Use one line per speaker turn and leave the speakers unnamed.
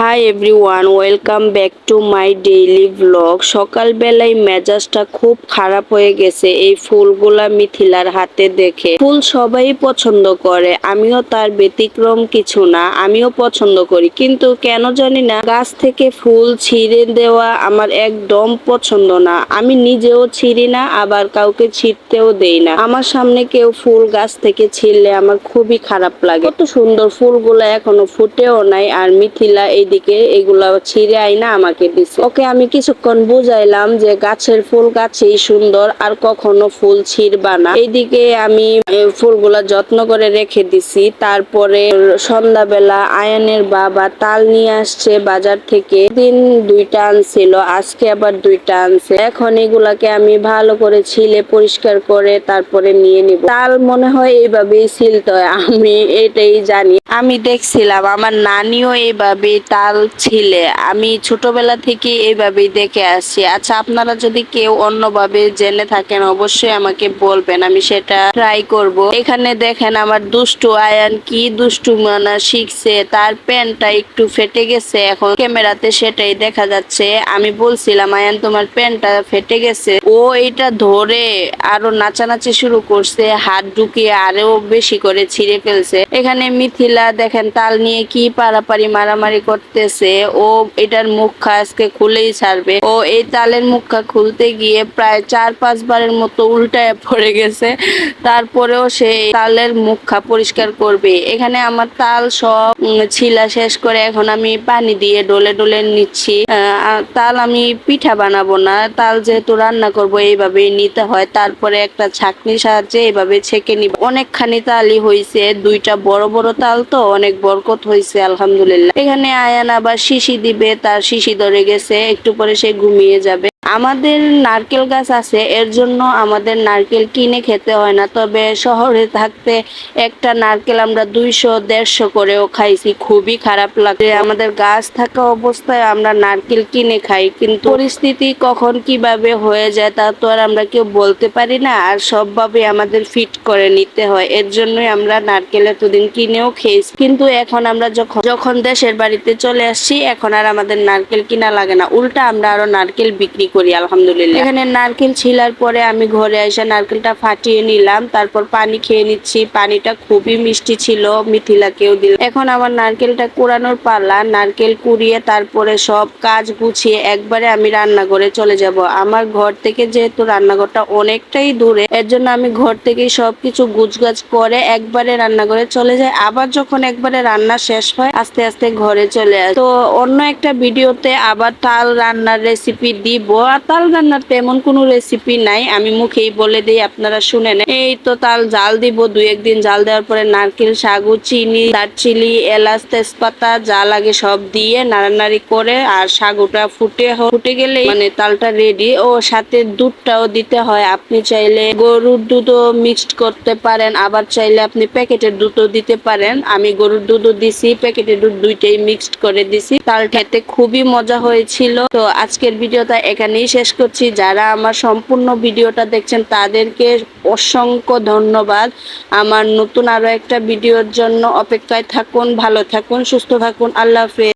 Hi everyone, welcome back to my daily blog. সকালবেলায় মেজাজটা খুব খারাপ হয়ে গেছে এই ফুলগুলা মিথিলার হাতে দেখে। ফুল সবাই পছন্দ করে, আমিও তার ব্যতিক্রম কিছু না। আমিও পছন্দ করি, কিন্তু কেন জানি না গাছ থেকে ফুল ছিঁড়ে দেওয়া আমার একদম পছন্দ না। আমি নিজেও ছিঁড়ি না, আবার কাউকে ছিঁড়তেও দেই না। আমার সামনে কেউ ফুল গাছ থেকে ছিঁড়লে আমার খুবই খারাপ লাগে। কত সুন্দর ফুলগুলা এখনো ফুটেও নাই, আর মিথিলা এইদিকে এগুলা ছিঁড়ে আইনা আমাকে দিছে। ওকে আমি কিছুক্ষণ বুঝাইলাম যে গাছের ফুল গাছেই সুন্দর, আর কখনো ফুল ছিঁড়বা না। এইদিকে আমি ফুলগুলা যত্ন করে রেখে দিছি। তারপরে সন্ধ্যাবেলা আয়ানের বাবা তাল নিয়ে আসছে বাজার থেকে। দিন দুইটা আনছিল, আজকে আবার দুইটা আনছে। এখন এগুলাকে আমি ভালো করে ছিলে পরিষ্কার করে তারপরে নিয়ে নিব। তাল মনে হয় এইভাবেই ছিলতে হয়, আমি এটাই জানি। আমি দেখছিলাম আমার নানিও এইভাবে তাল ছিলে, আমি ছোটবেলা থেকে এইভাবেই দেখে আসছি। আচ্ছা, আপনারা যদি কেউ অন্যভাবে জেনে থাকেন অবশ্যই আমাকে বলবেন, আমি সেটা ট্রাই করব। এখানে দেখেন আমার দুষ্টু আয়ান কি দুষ্টু মানা শিখছে। তার প্যান্টটা একটু ফেটে গেছে, এখন ক্যামেরাতে সেটাই দেখা যাচ্ছে। আমি বলছিলাম আয়ান তোমার প্যান্টটা ফেটে গেছে, ও এটা ধরে আরো নাচানাচি শুরু করছে, হাত ঢুকিয়ে আরো বেশি করে ছিঁড়ে ফেলছে। এখানে মিথিলা দেখেন তাল নিয়ে কি পারাপারি মারামারি করতেছে। ও এটার মুখা আজকে খুলেই ছাড়বে। ও এই তালের মুখা খুলতে গিয়ে প্রায় 4-5 বারের মতো উল্টায় পড়ে গেছে। তারপরেও সে তালের মুখা পরিষ্কার করবে। এখানে আমার তাল সব ছিলা শেষ করে এখন আমি পানি দিয়ে ডলে ডলে নিচ্ছি। তাল আমি পিঠা বানাবো না, তাল যেহেতু রান্না করব এইভাবেই নিতে হয়। তারপরে একটা ছাঁকনির সাহায্যে এইভাবে ছেঁকে নিব। অনেকখানি তালই হয়েছে, দুইটা বড় বড় তাল তো অনেক বরকত হয়েছে আলহামদুলিল্লাহ। এখানে আয়ান আবার শিশি দিবে, তার শিশি ধরে গেছে, একটু পরে সে ঘুমিয়ে যাবে। আমাদের নারকেল গাছ আছে, এর জন্য আমাদের নারকেল কিনে খেতে হয় না। তবে শহরে থাকতে একটা নারকেল আমরা 200-150 করেও খাইছি, খুবই খারাপ লাগে। আমাদের গাছ থাকা অবস্থায় আমরা নারকেল কিনে খাই, কিন্তু পরিস্থিতি কখন কিভাবে হয়ে যায় তা তো আর আমরা কেউ বলতে পারি না। আর সবভাবে আমাদের ফিট করে নিতে হয়, এর জন্যই আমরা নারকেল এতদিন কিনেও খেয়েছি। কিন্তু এখন আমরা যখন দেশের বাড়িতে চলে আসছি, এখন আর আমাদের নারকেল কিনা লাগে না, উল্টা আমরা আরো নারকেল বিক্রি করি আলহামদুলিল্লাহ। এখানে নারকেল ছিলার পরে আমি ঘরে এসে নারকেলটা ফাটিয়ে নিলাম, তারপর পানি খেয়ে নিচ্ছি। পানিটা খুবই মিষ্টি ছিল, মিথিলাকেও দিলাম। এখন আমার নারকেলটা কুড়ানোর পালা। নারকেল কুড়িয়ে তারপরে সব কাজ গুছিয়ে একবারে আমি রান্নাঘরে চলে যাব। আমার ঘর থেকে যেহেতু রান্নাঘরটা অনেকটাই দূরে, এর জন্য আমি ঘর থেকেই সবকিছু গুছগাছ করে একবারে রান্নাঘরে চলে যাই। আবার যখন একবারে রান্না শেষ হয় আস্তে আস্তে ঘরে চলে আসে। তো অন্য একটা ভিডিওতে আবার তাল রান্নার রেসিপি দিব। আর তাল রান্নার তেমন কোনো রেসিপি নাই, আমি মুখেই বলে দিই, আপনারা শুনে নেন। এই তো তাল জাল দিব, 2-1 দিন জাল দেওয়ার পরে নারকেল, সাগু, চিনি, দারচিনি, এলাচ, তেজপাতা যা লাগে সব দিয়ে নাড়ানাড়ি করে, আর সাগুটা ফুটে গেলেই মানে তালটা রেডি। ও সাথে দুধটাও দিতে হয়, আপনি চাইলে গরুর দুধও মিক্সড করতে পারেন, আবার চাইলে আপনি প্যাকেটের দুধও দিতে পারেন। আমি গরুর দুধও দিছি, প্যাকেটের দুধ দুইটাই মিক্সড করে দিছি। তাল খেতে খুবই মজা হয়েছিল। তো আজকের ভিডিওটা এখানেই শেষ করছি। যারা আমার সম্পূর্ণ ভিডিওটা দেখছেন তাদেরকে অসংখ্য ধন্যবাদ। আমার নতুন আরো একটা ভিডিওর জন্য অপেক্ষায় থাকুন। ভালো থাকুন, সুস্থ থাকুন, আল্লাহ হাফেজ।